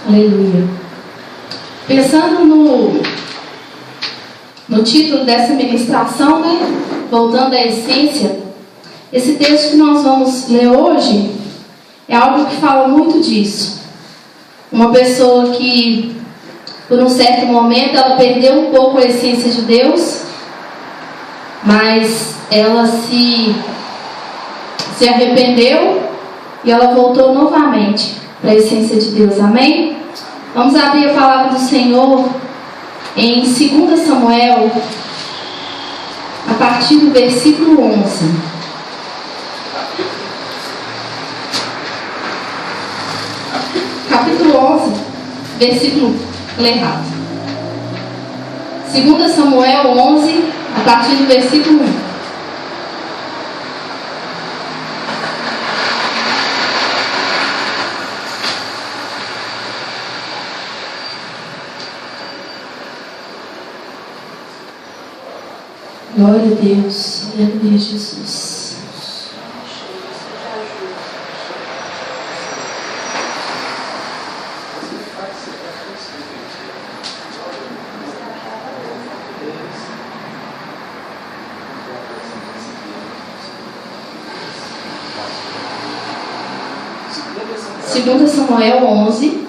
Aleluia. Pensando no título dessa ministração, voltando à essência, esse texto que nós vamos ler hoje é algo que fala muito disso. Uma pessoa que, por um certo momento, ela perdeu um pouco a essência de Deus, mas ela se arrependeu e ela voltou novamente para a essência de Deus. Amém? Vamos abrir a palavra do Senhor em 2 Samuel, a partir do versículo 11. Capítulo 11, versículo errado. 2 Samuel 11, a partir do versículo 1. Glória a Deus, aleluia, Jesus. Segundo Samuel 11.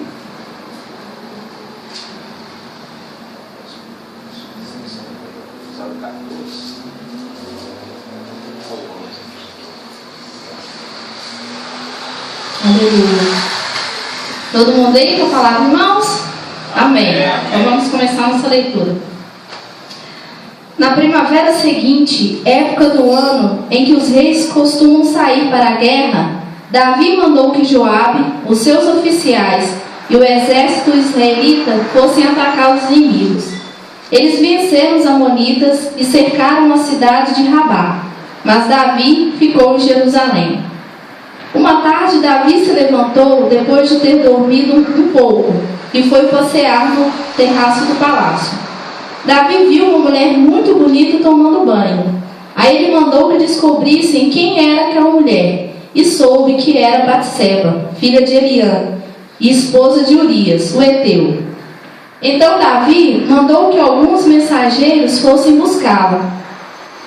Aleluia. Todo mundo aí com a palavra, irmãos? Amém. Então vamos começar a nossa leitura. Na primavera seguinte, época do ano em que os reis costumam sair para a guerra, Davi mandou que Joabe, os seus oficiais e o exército israelita fossem atacar os inimigos. Eles venceram os amonitas e cercaram a cidade de Rabá, mas Davi ficou em Jerusalém. Uma tarde, Davi se levantou depois de ter dormido um pouco e foi passear no terraço do palácio. Davi viu uma mulher muito bonita tomando banho. Aí ele mandou que descobrissem quem era aquela mulher e soube que era Batseba, filha de Eliã e esposa de Urias, o heteu. Então Davi mandou que alguns mensageiros fossem buscá-la.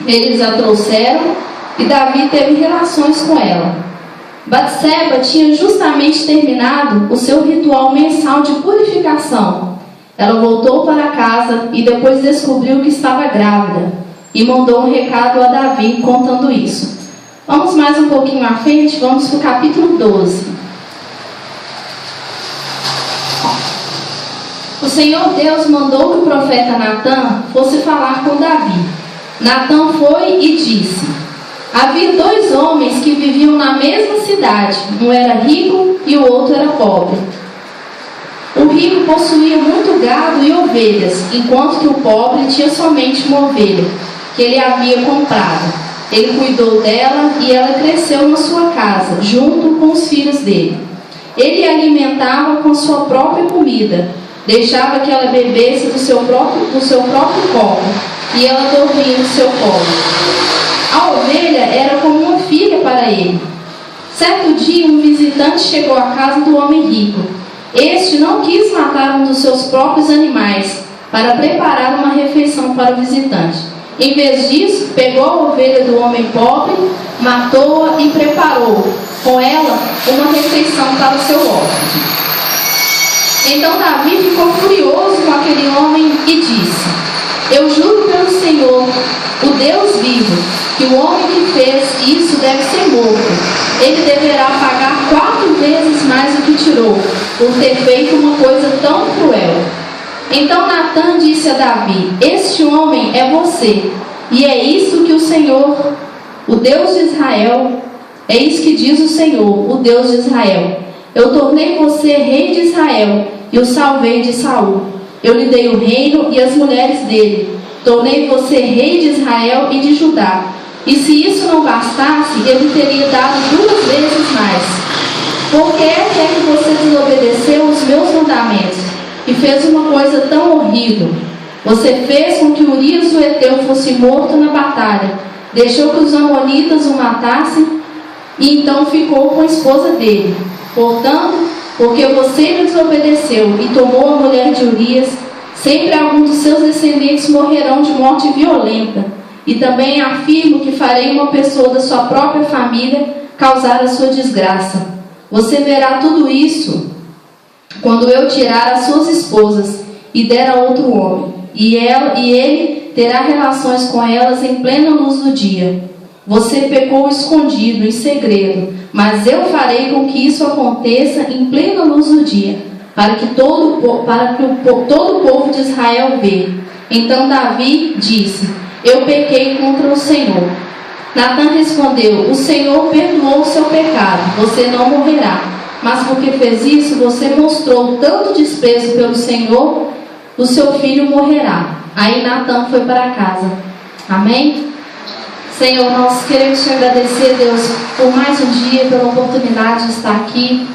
Eles a trouxeram e Davi teve relações com ela. Batseba tinha justamente terminado o seu ritual mensal de purificação. Ela voltou para casa e depois descobriu que estava grávida e mandou um recado a Davi contando isso. Vamos mais um pouquinho à frente, vamos para o capítulo 12. O Senhor Deus mandou que o profeta Natã fosse falar com Davi. Natã foi e disse: havia dois homens que viviam na mesma cidade. Um era rico e o outro era pobre. O rico possuía muito gado e ovelhas, enquanto que o pobre tinha somente uma ovelha, que ele havia comprado. Ele cuidou dela e ela cresceu na sua casa, junto com os filhos dele. Ele a alimentava com sua própria comida, deixava que ela bebesse do seu próprio copo, e ela dormia no seu colo. A ovelha era como uma filha para ele. Certo dia, um visitante chegou à casa do homem rico. Este não quis matar um dos seus próprios animais para preparar uma refeição para o visitante. Em vez disso, pegou a ovelha do homem pobre, matou-a e preparou com ela uma refeição para o seu hóspede. Então Davi ficou furioso com aquele homem e disse: eu juro pelo Senhor, o Deus vivo, que o homem que fez isso deve ser morto. Ele deverá pagar 4 vezes mais do que tirou, por ter feito uma coisa tão cruel. Então Natã disse a Davi: este homem é você, e é isso que o Senhor, o Deus de Israel, é isso que diz o Senhor, o Deus de Israel: eu tornei você rei de Israel e o salvei de Saul. Eu lhe dei o reino e as mulheres dele. Tornei você rei de Israel e de Judá. E se isso não bastasse, ele teria dado 2 vezes mais. Por que é que você desobedeceu os meus mandamentos e fez uma coisa tão horrível? Você fez com que Urias o heteu fosse morto na batalha, deixou que os amonitas o matassem e então ficou com a esposa dele. Portanto, porque você me desobedeceu e tomou a mulher de Urias, sempre algum dos seus descendentes morrerão de morte violenta. E também afirmo que farei uma pessoa da sua própria família causar a sua desgraça. Você verá tudo isso quando eu tirar as suas esposas e der a outro homem, e ele terá relações com elas em plena luz do dia. Você pecou escondido, em segredo, mas eu farei com que isso aconteça em plena luz do dia, para que todo o povo de Israel veja. Então Davi disse: eu pequei contra o Senhor. Natã respondeu: o Senhor perdoou o seu pecado, você não morrerá. Mas porque fez isso, você mostrou tanto desprezo pelo Senhor, o seu filho morrerá. Aí Natã foi para casa. Amém? Senhor, nós queremos te agradecer, Deus, por mais um dia, pela oportunidade de estar aqui.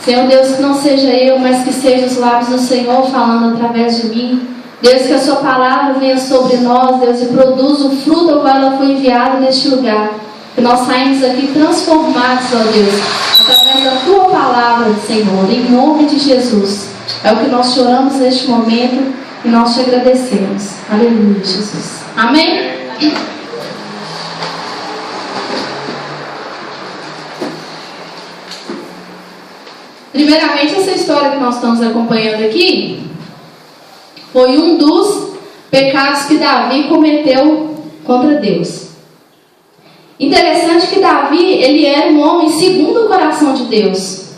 Senhor Deus, que não seja eu, mas que seja os lábios do Senhor falando através de mim. Deus, que a sua palavra venha sobre nós, Deus, e produza o fruto ao qual ela foi enviada neste lugar. Que nós saímos aqui transformados, ó Deus, através da tua palavra, Senhor, em nome de Jesus. É o que nós choramos neste momento e nós te agradecemos. Aleluia, Jesus. Amém? Primeiramente, essa história que nós estamos acompanhando aqui foi um dos pecados que Davi cometeu contra Deus. Interessante que Davi, ele era um homem segundo o coração de Deus.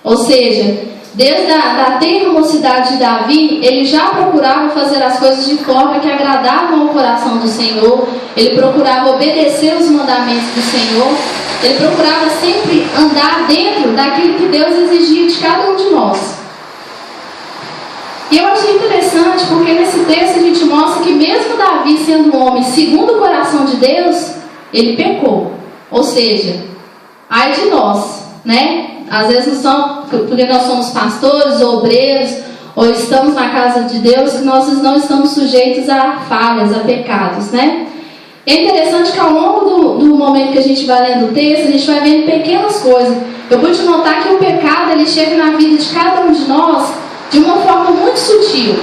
Ou seja, desde a tenra mocidade de Davi, ele já procurava fazer as coisas de forma que agradavam ao coração do Senhor. Ele procurava obedecer os mandamentos do Senhor. Ele procurava sempre andar dentro daquilo que Deus exigia de cada um de nós. E eu achei interessante porque nesse texto a gente mostra que mesmo Davi sendo um homem segundo o coração de Deus, ele pecou. Ou seja, ai de nós, né? Às vezes não são porque nós somos pastores ou obreiros ou estamos na casa de Deus que nós não estamos sujeitos a falhas, a pecados, né? É interessante que ao longo do momento que a gente vai lendo o texto, a gente vai vendo pequenas coisas. Eu pude notar que o pecado ele chega na vida de cada um de nós de uma forma muito sutil.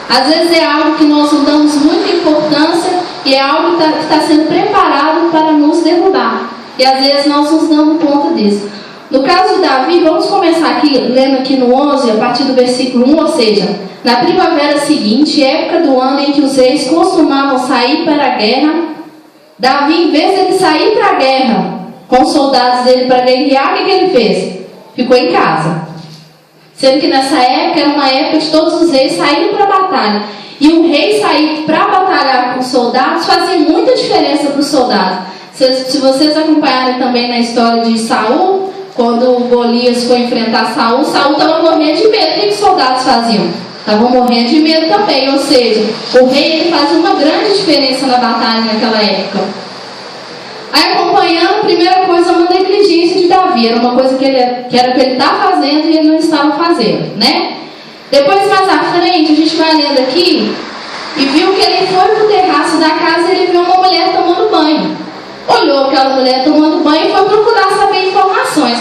Às vezes é algo que nós não damos muita importância e é algo que está sendo preparado para nos derrubar. E às vezes nós nos damos conta disso. No caso de Davi, vamos começar aqui, lendo aqui no 11, a partir do versículo 1, ou seja, na primavera seguinte, época do ano em que os reis costumavam sair para a guerra, Davi, em vez de ele sair para a guerra com os soldados dele para guerrear, o que ele fez? Ficou em casa. Sendo que nessa época era uma época de todos os reis saírem para a batalha. E um rei sair para batalhar com os soldados fazia muita diferença para os soldados. Se vocês acompanharem também na história de Saul, quando Golias foi enfrentar Saul estava morrendo de medo. O que os soldados faziam? Estavam morrendo de medo também. Ou seja, o rei ele fazia uma grande diferença na batalha naquela época. Aí acompanhando, a primeira coisa, uma negligência de Davi. Era uma coisa que era o que ele estava fazendo e ele não estava fazendo, né? Depois, mais à frente, a gente vai lendo aqui e viu que ele foi para o terraço da casa e ele viu uma mulher tomando banho. Olhou aquela mulher tomando banho e foi procurar saber informações.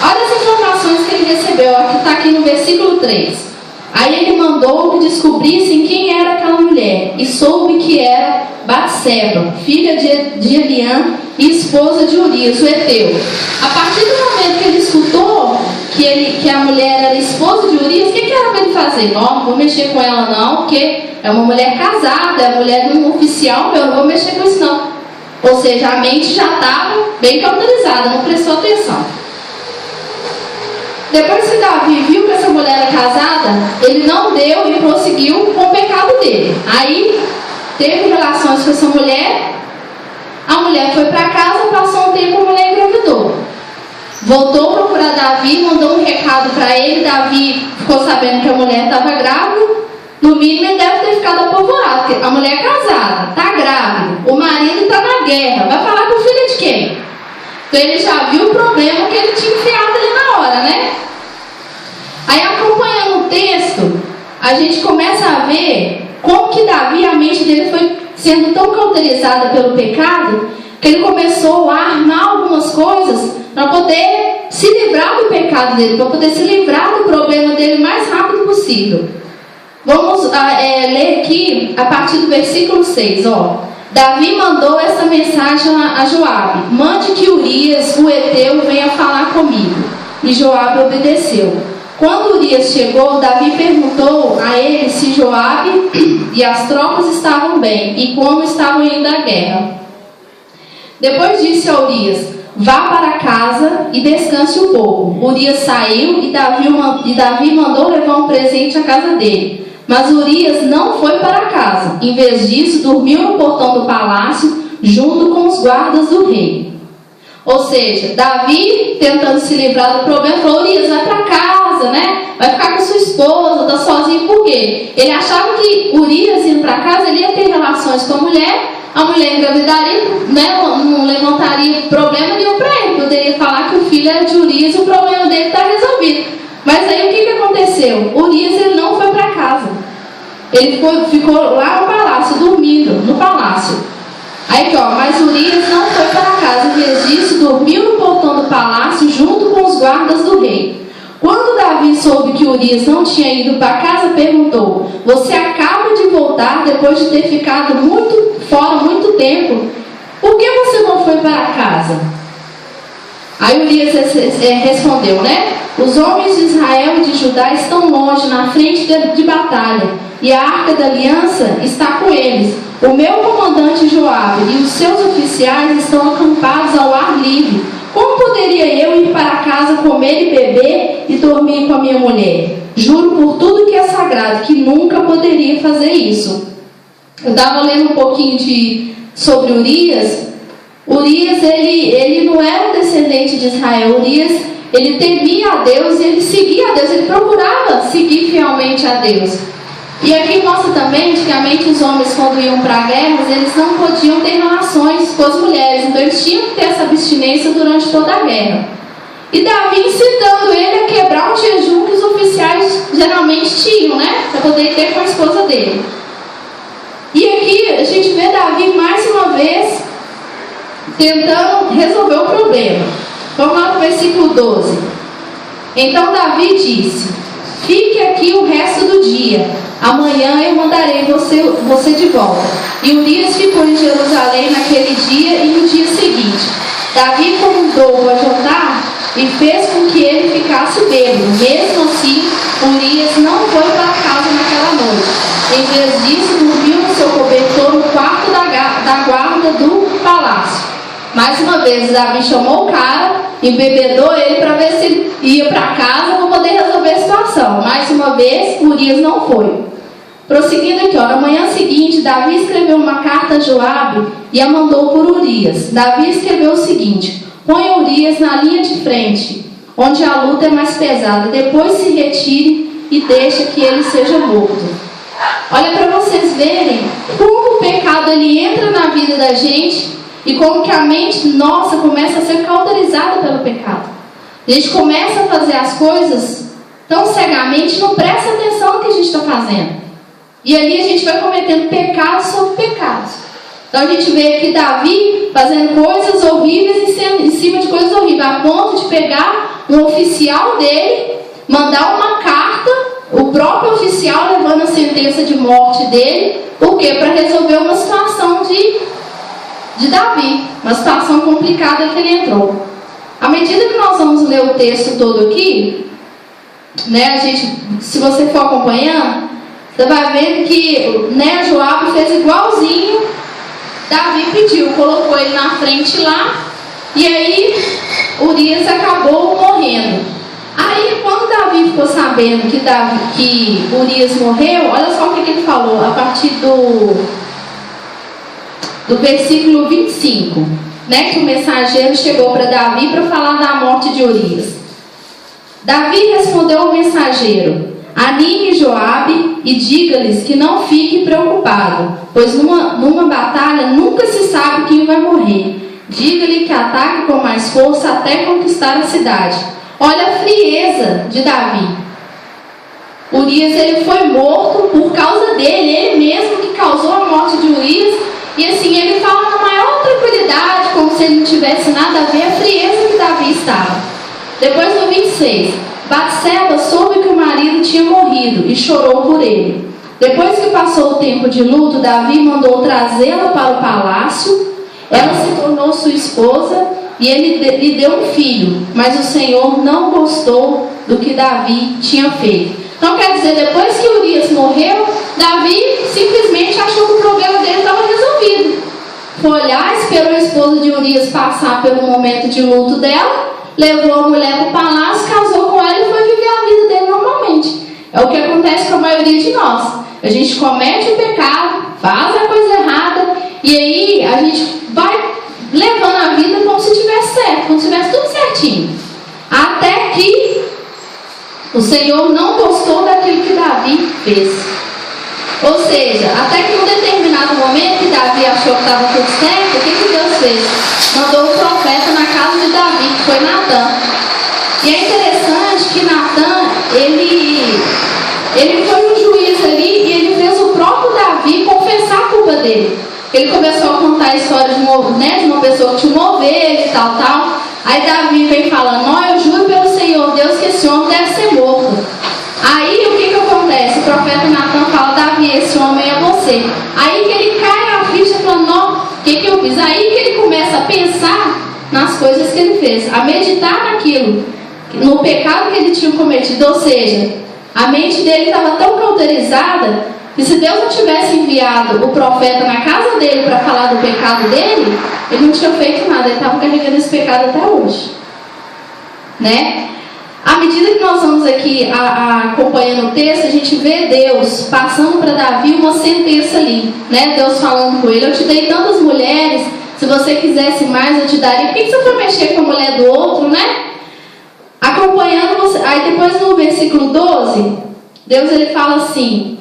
Olha as informações que ele recebeu, que está aqui no versículo 3. Aí ele mandou que descobrissem quem era aquela mulher e soube que era Batseba, filha de Eliã e esposa de Urias, o Heteu. A partir do momento que ele escutou que a mulher era esposa de Urias, o que era para ele fazer? Não vou mexer com ela não, porque é uma mulher casada, é a mulher de um oficial, eu não vou mexer com isso não. Ou seja, a mente já estava bem cauterizada, não prestou atenção. Depois que Davi viu que essa mulher era casada, ele não deu e prosseguiu com o pecado dele. Aí teve relações com essa mulher, a mulher foi para casa, passou um tempo, a mulher engravidou. Voltou a procurar Davi, mandou um recado para ele. Davi ficou sabendo que a mulher estava grávida. No mínimo ele deve ter ficado apavorado, porque a mulher é casada, está grávida, o marido está na guerra, vai falar com o filho de quem? Então ele já viu o problema que ele tinha enfiado ali na hora, né? Aí acompanhando o texto, a gente começa a ver como que Davi, a mente dele foi sendo tão cauterizada pelo pecado, que ele começou a armar algumas coisas para poder se livrar do pecado dele, para poder se livrar do problema dele o mais rápido possível. Vamos ler aqui a partir do versículo 6, ó. Davi mandou essa mensagem a Joabe: mande que Urias, o heteu, venha falar comigo. E Joabe obedeceu. Quando Urias chegou, Davi perguntou a ele se Joabe e as tropas estavam bem e como estavam indo à guerra. Depois disse a Urias: vá para casa e descanse um pouco. Urias saiu e Davi mandou levar um presente à casa dele. Mas Urias não foi para casa. Em vez disso, dormiu no portão do palácio, junto com os guardas do rei. Ou seja, Davi, tentando se livrar do problema, falou: Urias, vai para casa, né? Vai ficar com sua esposa, tá sozinho. Por quê? Ele achava que Urias indo para casa, ele ia ter relações com a mulher engravidaria, né? Não levantaria problema nenhum para ele. Poderia falar que o filho era de Urias e o problema dele está resolvido. Mas aí o que aconteceu? Urias, ele não foi para casa. Ele ficou lá no palácio, dormindo no palácio. Aí aqui, ó, mas Urias não foi para casa. Em vez disso, dormiu no portão do palácio junto com os guardas do rei. Quando Davi soube que Urias não tinha ido para casa, perguntou: você acaba de voltar depois de ter ficado fora muito tempo? Por que você não foi para casa? Aí Urias respondeu, né? Os homens de Israel e de Judá estão longe, na frente de batalha, e a arca da aliança está com eles. O meu comandante Joabe e os seus oficiais estão acampados ao ar livre. Como poderia eu ir para casa, comer e beber e dormir com a minha mulher? Juro por tudo que é sagrado que nunca poderia fazer isso. Eu estava lendo um pouquinho sobre Urias. Urias, ele não era um descendente de Israel. Urias, ele temia a Deus e ele seguia a Deus. Ele procurava seguir fielmente a Deus. E aqui mostra também, antigamente os homens, quando iam para guerras, eles não podiam ter relações com as mulheres. Então eles tinham que ter essa abstinência durante toda a guerra. E Davi incitando ele a quebrar um jejum que os oficiais geralmente tinham, né? Para poder ter com a esposa dele. E aqui a gente vê Davi mais uma vez tentando resolver o problema. Vamos lá para o versículo 12. Então Davi disse: fique aqui o resto do dia. Amanhã eu mandarei você de volta. E Urias ficou em Jerusalém naquele dia e no dia seguinte. Davi convidou-o a jantar e fez com que ele ficasse bêbado. Mesmo assim, Urias não foi para casa naquela noite. Em vez disso, dormiu no seu cobertor no quarto da guarda do palácio. Mais uma vez, Davi chamou o cara, embebedou ele para ver se ele ia para casa para poder resolver a situação. Mais uma vez, Urias não foi. Prosseguindo aqui, ó, na manhã seguinte, Davi escreveu uma carta a Joabe e a mandou por Urias. Davi escreveu o seguinte: ponha Urias na linha de frente, onde a luta é mais pesada. Depois se retire e deixe que ele seja morto. Olha, para vocês verem como o pecado ele entra na vida da gente e como que a mente nossa começa a ser cauterizada pelo pecado. A gente começa a fazer as coisas tão cegamente, não presta atenção no que a gente está fazendo. E ali a gente vai cometendo pecados sobre pecados. Então a gente vê aqui Davi fazendo coisas horríveis em cima de coisas horríveis, a ponto de pegar um oficial dele, mandar uma carta, o próprio oficial levando a sentença de morte dele. Por quê? Para resolver uma situação de Davi, uma situação complicada que ele entrou. À medida que nós vamos ler o texto todo aqui, né, se você for acompanhando, você vai ver que, né, Joabe fez igualzinho Davi pediu, colocou ele na frente lá, e aí Urias acabou morrendo. Aí quando Davi ficou sabendo que Urias morreu, olha só o que ele falou a partir do versículo 25, né, que o mensageiro chegou para Davi para falar da morte de Urias. Davi respondeu ao mensageiro: anime Joabe e diga-lhes que não fique preocupado, pois numa batalha nunca se sabe quem vai morrer. Diga-lhe que ataque com mais força até conquistar a cidade. Olha a frieza de Davi. Urias, ele foi morto por causa dele, ele mesmo que causou a morte de Urias. E assim, ele fala com maior tranquilidade, como se ele não tivesse nada a ver, a frieza que Davi estava. Depois no 26, Batseba soube que o marido tinha morrido e chorou por ele. Depois que passou o tempo de luto, Davi mandou trazê-la para o palácio. Ela se tornou sua esposa e ele lhe deu um filho, mas o Senhor não gostou do que Davi tinha feito. Então quer dizer, depois que Urias morreu, Davi simplesmente achou que o problema dele estava resolvido. Foi olhar, esperou a esposa de Urias passar pelo momento de luto dela, levou a mulher para o palácio, casou com ela e foi viver a vida dele normalmente. É o que acontece com a maioria de nós. A gente comete o pecado, faz a coisa errada, e aí a gente vai levando a vida como se tivesse certo, como se tivesse tudo certinho. Até que o Senhor não gostou daquilo que Davi fez. Ou seja, até que em um determinado momento que Davi achou que estava tudo certo, o que Deus fez? Mandou um profeta na casa de Davi, que foi Natã. E é interessante que Natã, ele foi um juiz ali e ele fez o próprio Davi confessar a culpa dele. Ele começou a contar a história de uma pessoa que tinha uma ovelha e tal. Aí Davi vem falando: não, eu juro pelo Senhor Deus que esse homem deve ser morto. Aí o que acontece? O profeta Natã fala: Davi, esse homem é você. Aí que ele cai na ficha falando: não, o que eu fiz? Aí que ele começa a pensar nas coisas que ele fez, a meditar naquilo, no pecado que ele tinha cometido. Ou seja, a mente dele estava tão cauterizada que se Deus não tivesse enviado o profeta na casa dele para falar do pecado dele, ele não tinha feito nada, ele estava carregando esse pecado até hoje, né? À medida que nós vamos aqui acompanhando o texto, a gente vê Deus passando para Davi uma sentença ali, né? Deus falando com ele: eu te dei tantas mulheres, se você quisesse mais eu te daria. Por que você foi mexer com a mulher do outro, né? Acompanhando você. Aí depois no versículo 12, Deus ele fala assim: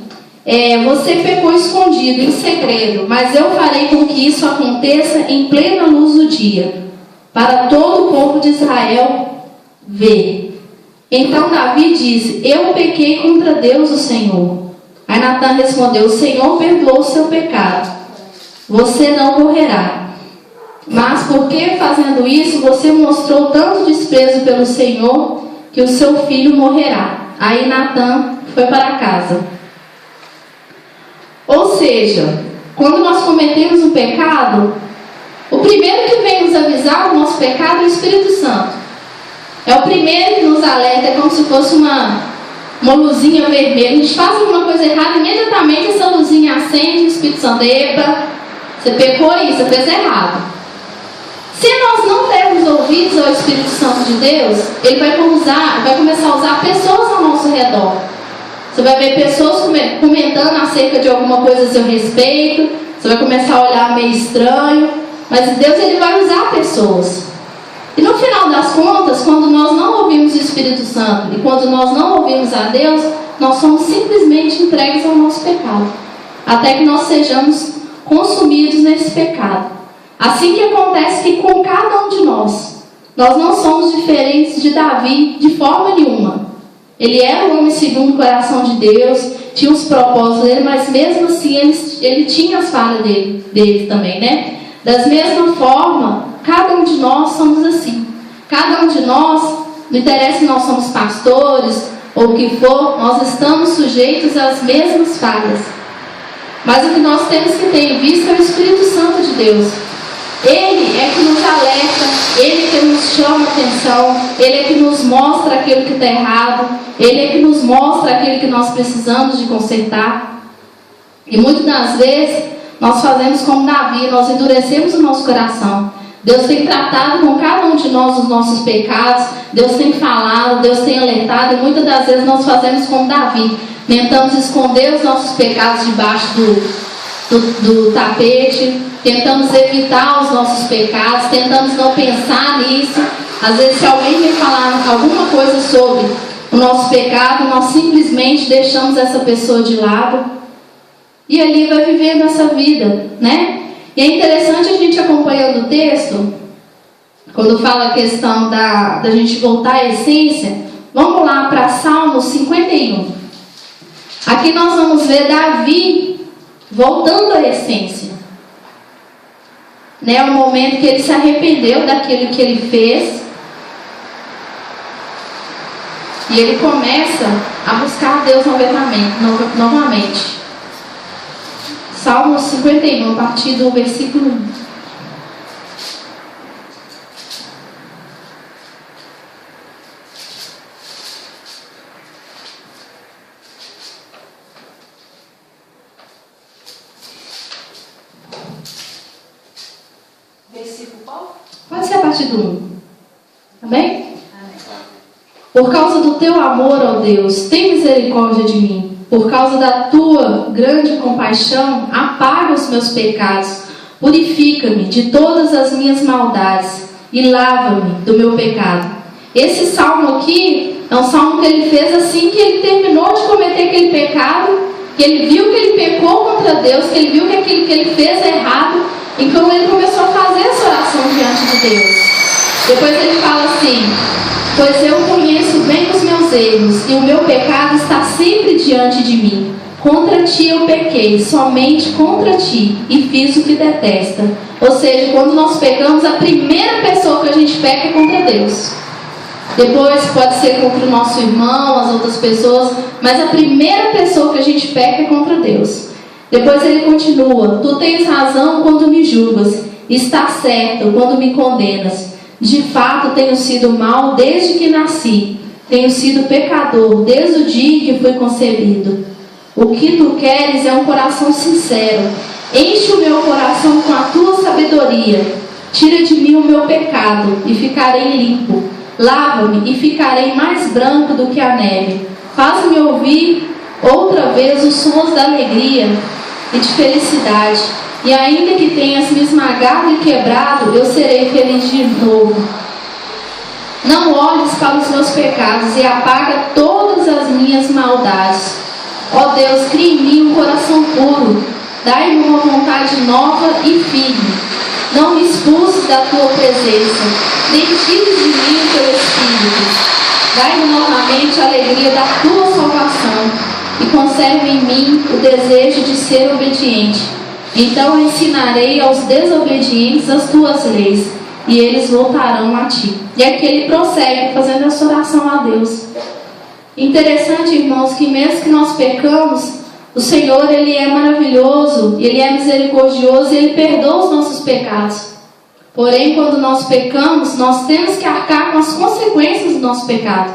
você pecou escondido, em segredo, mas eu farei com que isso aconteça em plena luz do dia, para todo o povo de Israel ver. Então Davi disse: eu pequei contra Deus, o Senhor. Aí Natã respondeu: o Senhor perdoou o seu pecado, você não morrerá. Mas porque fazendo isso você mostrou tanto desprezo pelo Senhor, que o seu filho morrerá. Aí Natã foi para casa. Ou seja, quando nós cometemos um pecado, o primeiro que vem nos avisar do nosso pecado é o Espírito Santo. É o primeiro que nos alerta, é como se fosse uma luzinha vermelha. A gente faz alguma coisa errada, imediatamente essa luzinha acende, o Espírito Santo: epa, você pecou aí, você fez errado. Se nós não dermos ouvidos ao Espírito Santo de Deus, ele vai começar a usar pessoas ao nosso redor. Você vai ver pessoas comentando acerca de alguma coisa a seu respeito, você vai começar a olhar meio estranho, mas Deus ele vai usar pessoas. E no final das contas, quando nós não ouvimos o Espírito Santo e quando nós não ouvimos a Deus, nós somos simplesmente entregues ao nosso pecado, até que nós sejamos consumidos nesse pecado. Assim que acontece que com cada um de nós não somos diferentes de Davi de forma nenhuma. Ele era um homem segundo o coração de Deus, tinha os propósitos dele, mas mesmo assim ele tinha as falhas dele também, né? Da mesma forma, cada um de nós somos assim. Cada um de nós, não interessa se nós somos pastores ou o que for, nós estamos sujeitos às mesmas falhas. Mas o que nós temos que ter em vista é o Espírito Santo de Deus. Ele é que nos alerta, ele é que nos chama a atenção, ele é que nos mostra aquilo que está errado, ele é que nos mostra aquilo que nós precisamos de consertar. E muitas das vezes nós fazemos como Davi, nós endurecemos o nosso coração. Deus tem tratado com cada um de nós os nossos pecados, Deus tem falado, Deus tem alertado, e muitas das vezes nós fazemos como Davi, tentamos esconder os nossos pecados debaixo do tapete, tentamos evitar os nossos pecados, tentamos não pensar nisso. Às vezes, se alguém vem falar alguma coisa sobre o nosso pecado, nós simplesmente deixamos essa pessoa de lado e ali vai vivendo essa vida, né? E é interessante a gente acompanhando o texto, quando fala a questão da gente voltar à essência. Vamos lá para Salmo 51. Aqui nós vamos ver Davi voltando à essência, né? O momento que ele se arrependeu daquilo que ele fez E ele começa a buscar Deus novamente. Salmo 51, a partir do versículo 1. Versículo qual? Pode ser a partir do 1. Amém? Por causa do teu amor, ó Deus, tem misericórdia de mim. Por causa da tua grande compaixão, apaga os meus pecados. Purifica-me de todas as minhas maldades e lava-me do meu pecado. Esse salmo aqui é um salmo que ele fez assim que ele terminou de cometer aquele pecado, que ele viu que ele pecou contra Deus, que ele viu que aquilo que ele fez é errado. Então ele começou a fazer essa oração diante de Deus. Depois ele fala assim: pois eu conheço bem os meus erros, e o meu pecado está sempre diante de mim. Contra ti eu pequei, somente contra ti, e fiz o que detesta. Ou seja, quando nós pecamos, a primeira pessoa que a gente peca é contra Deus. Depois pode ser contra o nosso irmão, as outras pessoas, mas a primeira pessoa que a gente peca é contra Deus. Depois ele continua: tu tens razão quando me julgas, está certo quando me condenas. De fato tenho sido mau desde que nasci, tenho sido pecador desde o dia em que fui concebido. O que tu queres é um coração sincero. Enche o meu coração com a tua sabedoria. Tira de mim o meu pecado e ficarei limpo. Lava-me e ficarei mais branco do que a neve. Faz-me ouvir outra vez os sons da alegria e de felicidade. E ainda que tenhas me esmagado e quebrado, eu serei feliz de novo. Não olhes para os meus pecados e apaga todas as minhas maldades. Ó Deus, cria em mim um coração puro. Dai-me uma vontade nova e firme. Não me expulses da tua presença, nem tires de mim o teu espírito. Dai-me novamente a alegria da tua salvação e conserve em mim o desejo de ser obediente. Então ensinarei aos desobedientes as tuas leis, e eles voltarão a ti. E aqui ele prossegue fazendo essa oração a Deus. Interessante, irmãos, que mesmo que nós pecamos, o Senhor, ele é maravilhoso, ele é misericordioso e ele perdoa os nossos pecados. Porém, quando nós pecamos, nós temos que arcar com as consequências do nosso pecado.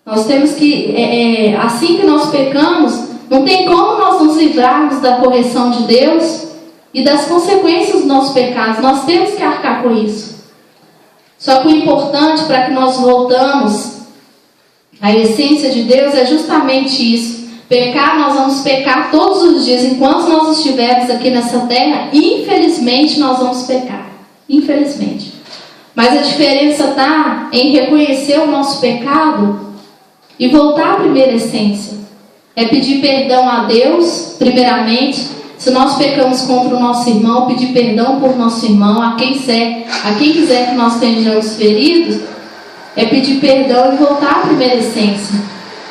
Nós temos que, assim que nós pecamos, não tem como nós nos livrarmos da correção de Deus e das consequências dos nossos pecados. Nós temos que arcar com isso. Só que o importante para que nós voltamos à essência de Deus é justamente isso. Pecar, nós vamos pecar todos os dias. Enquanto nós estivermos aqui nessa terra, infelizmente nós vamos pecar. Infelizmente. Mas a diferença está em reconhecer o nosso pecado e voltar à primeira essência. É pedir perdão a Deus, primeiramente. Se nós pecamos contra o nosso irmão, pedir perdão por nosso irmão. A quem quiser que nós tenhamos feridos, é pedir perdão e voltar à primeira essência.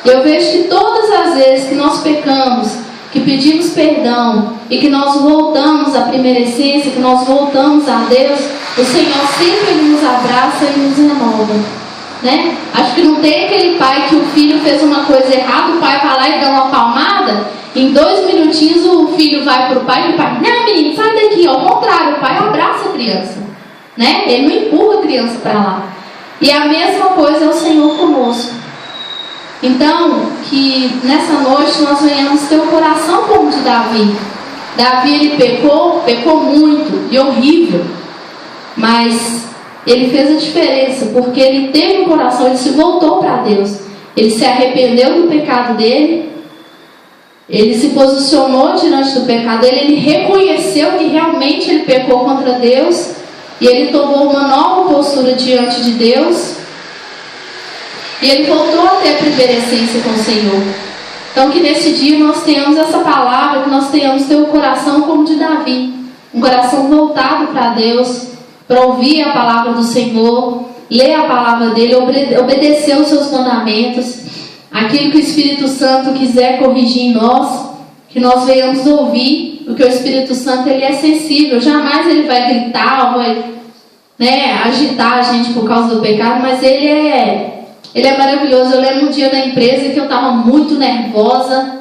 Eu vejo que todas as vezes que nós pecamos, que pedimos perdão e que nós voltamos à primeira essência, que nós voltamos a Deus, o Senhor sempre nos abraça e nos renova. Né? Acho que não tem aquele pai que o filho fez uma coisa errada, o pai vai lá e dá uma palmada, em 2 minutinhos o filho vai para o pai e o pai: não, menino, sai daqui. Ao contrário, o pai abraça a criança, né? Ele não empurra a criança para lá. E a mesma coisa é o Senhor conosco. Então, que nessa noite nós venhamos ter o coração como de Davi. Davi, ele pecou muito e horrível, mas ele fez a diferença, porque ele teve um coração, ele se voltou para Deus, ele se arrependeu do pecado dele, ele se posicionou diante do pecado dele, ele reconheceu que realmente ele pecou contra Deus, e ele tomou uma nova postura diante de Deus, e ele voltou a ter a primeira essência com o Senhor. Então que nesse dia nós tenhamos essa palavra, que nós tenhamos ter o coração como de Davi, um coração voltado para Deus, para ouvir a palavra do Senhor, ler a palavra dele, obedecer os seus mandamentos, aquilo que o Espírito Santo quiser corrigir em nós, que nós venhamos ouvir, porque o Espírito Santo, ele é sensível, jamais ele vai gritar, vai, agitar a gente por causa do pecado, mas ele é Ele é maravilhoso. Eu lembro um dia na empresa que eu estava muito nervosa.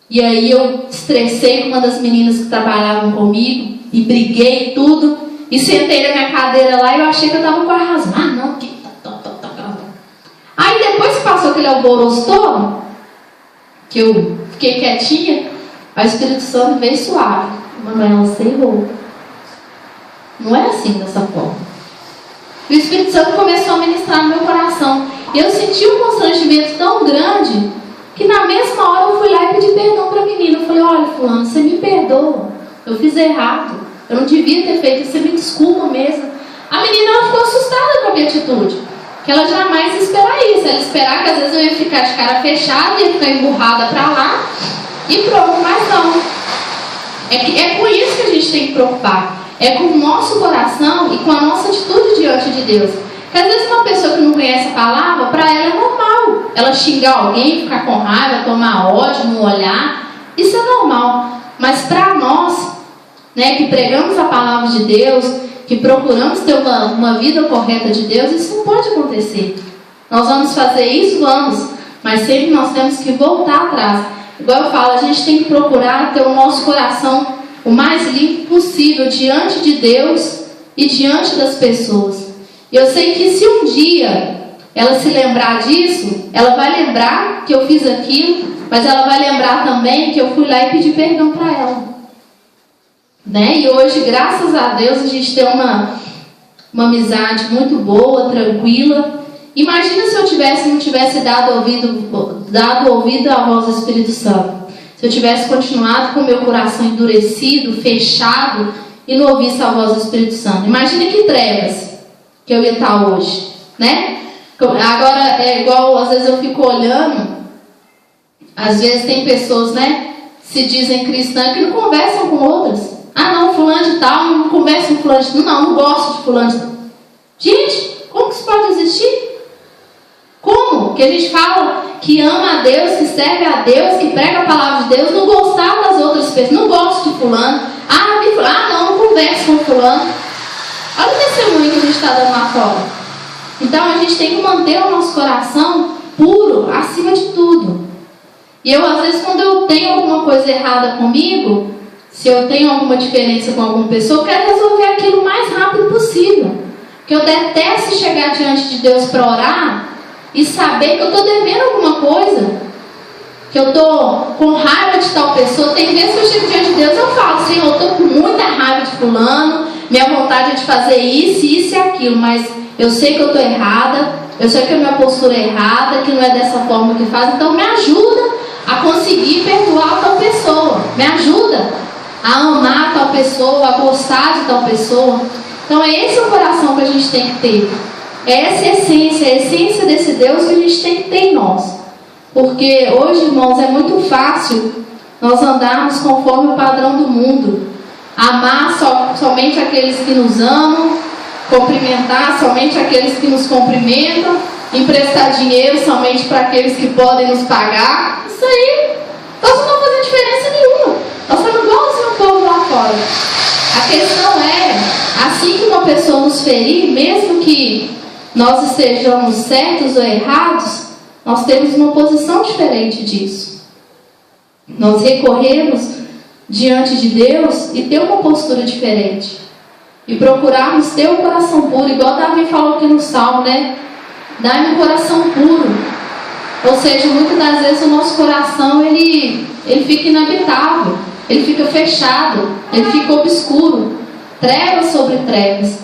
E aí eu estressei com uma das meninas que trabalhavam comigo. E briguei e tudo. E sentei na minha cadeira lá e eu achei que eu estava com a razão. Ah, não, que... Aí depois que passou aquele alvoroço todo, que eu fiquei quietinha, o Espírito Santo veio suave. Manuela, você errou. Não é assim, dessa forma. E o Espírito Santo começou a ministrar no meu coração. E eu senti um constrangimento tão grande que na mesma hora eu fui lá e pedi perdão para a menina. Eu falei, olha, fulano, você me perdoa. Eu fiz errado. Eu não devia ter feito isso. Você me desculpa mesmo. A menina ela ficou assustada com a minha atitude. Que ela jamais ia esperar isso. Ela ia esperar que às vezes eu ia ficar de cara fechada, ia ficar emburrada para lá e pronto, mas não. É com isso que a gente tem que preocupar. É com o nosso coração e com a nossa atitude diante de Deus. Porque às vezes uma pessoa que não conhece a palavra, para ela é normal. Ela xingar alguém, ficar com raiva, tomar ódio, não olhar. Isso é normal. Mas para nós, né, que pregamos a palavra de Deus, que procuramos ter uma vida correta de Deus, isso não pode acontecer. Nós vamos fazer isso? Vamos. Mas sempre nós temos que voltar atrás. Igual eu falo, a gente tem que procurar ter o nosso coração o mais limpo possível diante de Deus e diante das pessoas. E eu sei que se um dia ela se lembrar disso, ela vai lembrar que eu fiz aquilo, mas ela vai lembrar também que eu fui lá e pedi perdão para ela. Né? E hoje, graças a Deus, a gente tem uma amizade muito boa, tranquila. Imagina se eu não tivesse dado ouvido à voz do Espírito Santo. Se eu tivesse continuado com o meu coração endurecido, fechado, e não ouvisse a voz do Espírito Santo. Imagina que trevas que eu ia estar hoje, né? Agora, é igual, às vezes eu fico olhando, às vezes tem pessoas, né, se dizem cristãs que não conversam com outras. Ah, não, fulano de tal, não conversa com fulano de tal. Não gosto de fulano de tal. Gente, como que isso pode existir? Como? Que a gente fala que ama a Deus, que serve a Deus, que prega a palavra de Deus, não gostar das outras pessoas. Não gosto de fulano. Não converso com fulano. Olha o testemunho que a gente está dando lá fora. Então a gente tem que manter o nosso coração puro, acima de tudo. E eu, às vezes, quando eu tenho alguma coisa errada comigo, se eu tenho alguma diferença com alguma pessoa, eu quero resolver aquilo o mais rápido possível. Porque eu detesto chegar diante de Deus para orar e saber que eu estou devendo alguma coisa, que eu estou com raiva de tal pessoa. Tem vezes que eu chego diante de Deus e eu falo, Senhor, eu estou com muita raiva de fulano, minha vontade é de fazer isso e aquilo, mas eu sei que eu estou errada, eu sei que a minha postura é errada, que não é dessa forma que faz, então me ajuda a conseguir perdoar tal pessoa, me ajuda a amar tal pessoa, a gostar de tal pessoa. Então é esse o coração que a gente tem que ter. É essa essência, a essência desse Deus que a gente tem que ter em nós. Porque hoje, irmãos, é muito fácil nós andarmos conforme o padrão do mundo. Amar somente aqueles que nos amam, cumprimentar somente aqueles que nos cumprimentam, emprestar dinheiro somente para aqueles que podem nos pagar. Isso aí, nós não vamos fazer diferença nenhuma. Nós estamos igualzinho o povo lá fora. A questão é, assim que uma pessoa nos ferir, mesmo que nós estejamos certos ou errados, nós temos uma posição diferente disso. Nós recorremos diante de Deus e ter uma postura diferente. E procurarmos ter o coração puro, igual Davi falou aqui no Salmo, né? Dá-me um coração puro. Ou seja, muitas das vezes o nosso coração, ele fica inabitável, ele fica fechado, ele fica obscuro, trevas sobre trevas.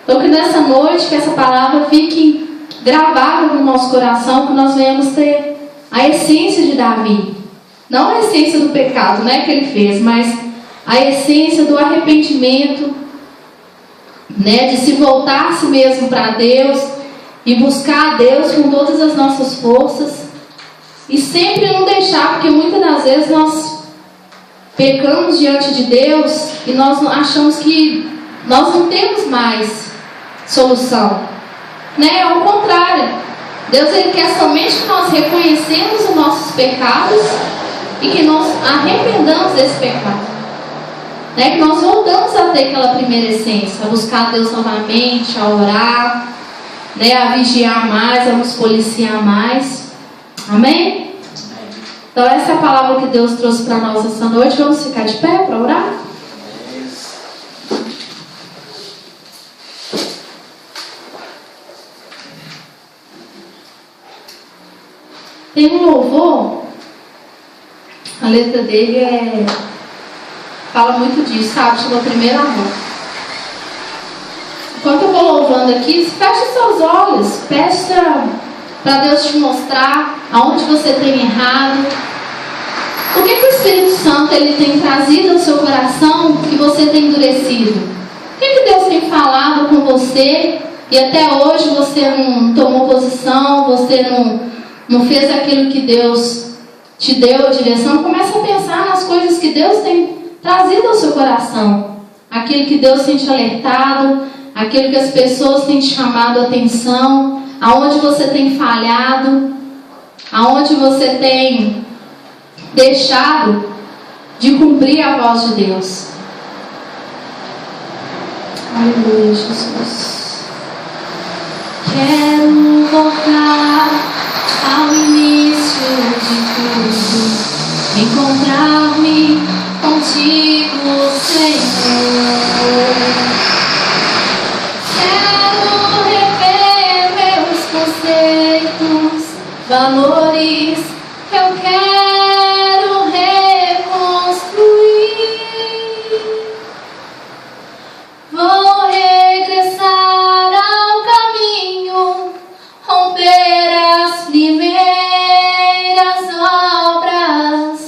Então que nessa noite, que essa palavra fique gravada no nosso coração, que nós venhamos ter a essência de Davi. Não a essência do pecado, né, que ele fez, mas a essência do arrependimento, né, de se voltar a si mesmo para Deus e buscar a Deus com todas as nossas forças e sempre não deixar, porque muitas das vezes nós pecamos diante de Deus e nós achamos que nós não temos mais solução, né? Ao contrário, Deus ele quer somente que nós reconhecemos os nossos pecados e que nós arrependamos desse pecado, né? Que nós voltamos a ter aquela primeira essência, a buscar Deus novamente, a orar, né, a vigiar mais, a nos policiar mais. Amém? Então essa é a palavra que Deus trouxe para nós essa noite. Vamos ficar de pé para orar? Tem um louvor, a letra dele fala muito disso, sabe? Chama Primeiro Amor. Enquanto eu vou louvando aqui, feche seus olhos, peça para Deus te mostrar aonde você tem errado. O que o Espírito Santo ele tem trazido ao seu coração que você tem endurecido? O que Deus tem falado com você e até hoje você não tomou posição, você não fez aquilo que Deus te deu a direção? Começa a pensar nas coisas que Deus tem trazido ao seu coração, aquilo que Deus tem te alertado, aquilo que as pessoas têm te chamado a atenção, aonde você tem falhado, aonde você tem deixado de cumprir a voz de Deus. Aleluia, Jesus. Quero voltar ao início de tudo, encontrar-me contigo, Senhor. Quero rever meus conceitos, valores que eu quero reconstruir. Vou regressar ao caminho, romper as primeiras obras,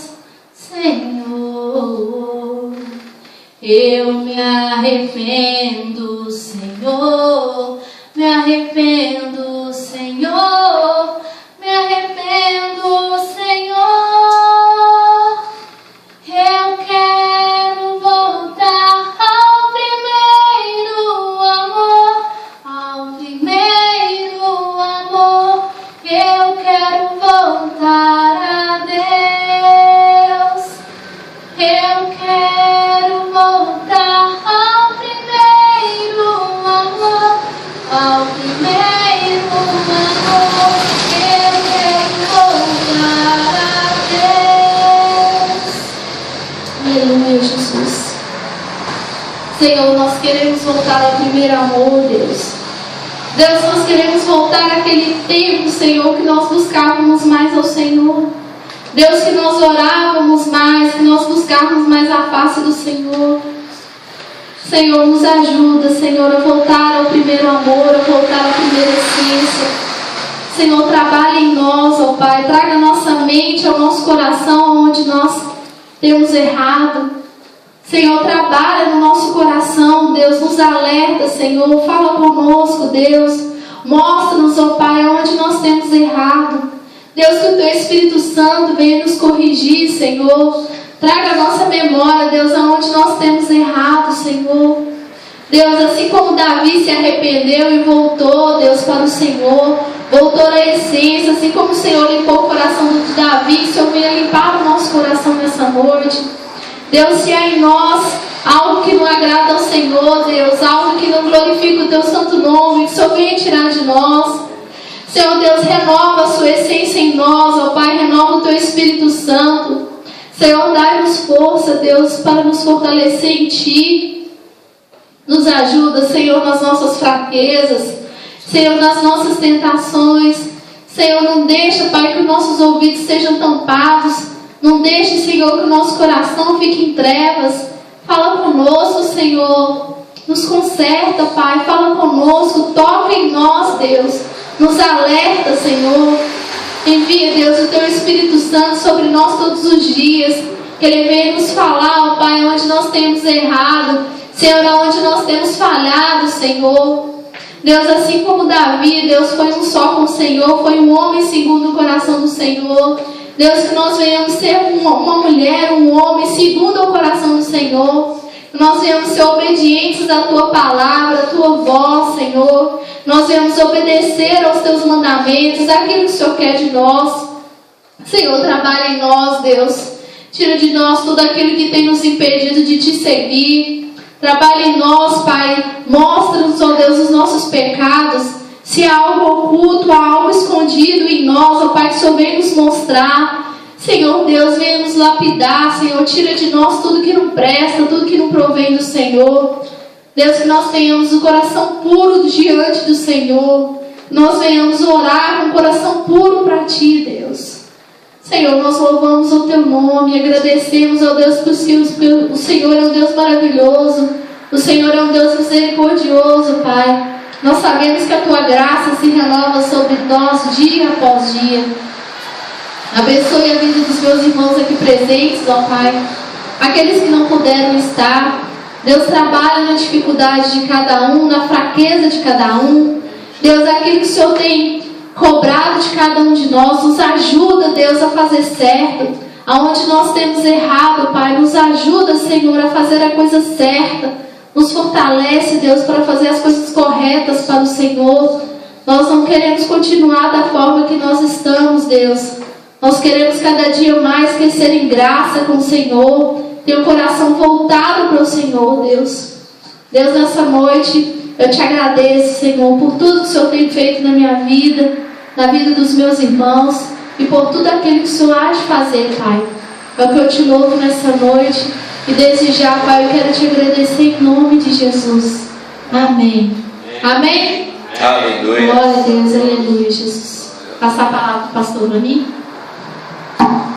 Senhor. Eu me arrependo, Senhor. Me arrependo, Senhor. Me arrependo, Senhor. Eu quero voltar ao primeiro amor, ao primeiro amor. Eu quero voltar a Deus. Eu quero voltar ao primeiro amor, ao primeiro amor. Eu quero voltar a Deus. Aleluia, Jesus. Senhor, nós queremos voltar ao primeiro amor, Deus. Deus, nós queremos voltar àquele tempo, Senhor, que nós buscávamos mais ao Senhor. Deus, que nós orávamos mais, que nós buscávamos mais a face do Senhor. Senhor, nos ajuda, Senhor, a voltar ao primeiro amor, a voltar à primeira essência. Senhor, trabalhe em nós, ó Pai. Traga a nossa mente, ao nosso coração, onde nós temos errado. Senhor, trabalha no nosso coração, Deus. Nos alerta, Senhor. Fala conosco, Deus. Mostra-nos, ó Pai, onde nós temos errado. Deus, que o Teu Espírito Santo venha nos corrigir, Senhor. Traga a nossa memória, Deus, aonde nós temos errado, Senhor. Deus, assim como Davi se arrependeu e voltou, Deus, para o Senhor, voltou à essência, assim como o Senhor limpou o coração de Davi, o Senhor venha limpar o nosso coração nessa noite. Deus, se há em nós algo que não agrada ao Senhor, Deus, algo que não glorifica o Teu santo nome, que o Senhor venha tirar de nós. Senhor Deus, renova a Sua essência em nós, ó Pai, renova o Teu Espírito Santo. Senhor, dai-nos força, Deus, para nos fortalecer em Ti. Nos ajuda, Senhor, nas nossas fraquezas, Senhor, nas nossas tentações. Senhor, não deixa, Pai, que os nossos ouvidos sejam tampados. Não deixe, Senhor, que o nosso coração fique em trevas. Fala conosco, Senhor. Nos conserta, Pai. Fala conosco. Toca em nós, Deus. Nos alerta, Senhor. Envia, Deus, o Teu Espírito Santo sobre nós todos os dias. Que Ele venha nos falar, ó Pai, onde nós temos errado. Senhor, onde nós temos falhado, Senhor. Deus, assim como Davi, Deus, foi um só com o Senhor. Foi um homem segundo o coração do Senhor. Deus, que nós venhamos ser uma mulher, um homem segundo o coração do Senhor. Que nós venhamos ser obedientes à Tua palavra, à Tua voz, Senhor. Nós venhamos obedecer aos Teus mandamentos, aquilo que o Senhor quer de nós. Senhor, trabalha em nós, Deus. Tira de nós tudo aquilo que tem nos impedido de Te seguir. Trabalha em nós, Pai. Mostra-nos, ó Deus, os nossos pecados. Se há algo oculto, há algo escondido em nós, ó Pai, que o Senhor vem nos mostrar. Senhor Deus, venha nos lapidar, Senhor, tira de nós tudo que não presta, tudo que não provém do Senhor. Deus, que nós tenhamos o coração puro diante do Senhor. Nós venhamos orar com o coração puro para Ti, Deus. Senhor, nós louvamos o Teu nome, agradecemos ao Deus por o Senhor é um Deus maravilhoso, o Senhor é um Deus misericordioso, Pai. Nós sabemos que a Tua graça se renova sobre nós dia após dia. Abençoe a vida dos meus irmãos aqui presentes, ó Pai. Aqueles que não puderam estar. Deus, trabalha na dificuldade de cada um, na fraqueza de cada um. Deus, aquilo que o Senhor tem cobrado de cada um de nós, nos ajuda, Deus, a fazer certo. Aonde nós temos errado, Pai, nos ajuda, Senhor, a fazer a coisa certa. Nos fortalece, Deus, para fazer as coisas corretas para o Senhor. Nós não queremos continuar da forma que nós estamos, Deus. Nós queremos cada dia mais crescer em graça com o Senhor, ter um coração voltado para o Senhor, Deus. Deus, nessa noite, eu te agradeço, Senhor, por tudo que o Senhor tem feito na minha vida, na vida dos meus irmãos, e por tudo aquilo que o Senhor há de fazer, Pai. É o que eu te louvo nessa noite, e desde já, Pai, eu quero te agradecer em nome de Jesus. Amém. Amém? Aleluia. Glória a Deus, aleluia, Jesus. Passar a palavra para o pastor Rani.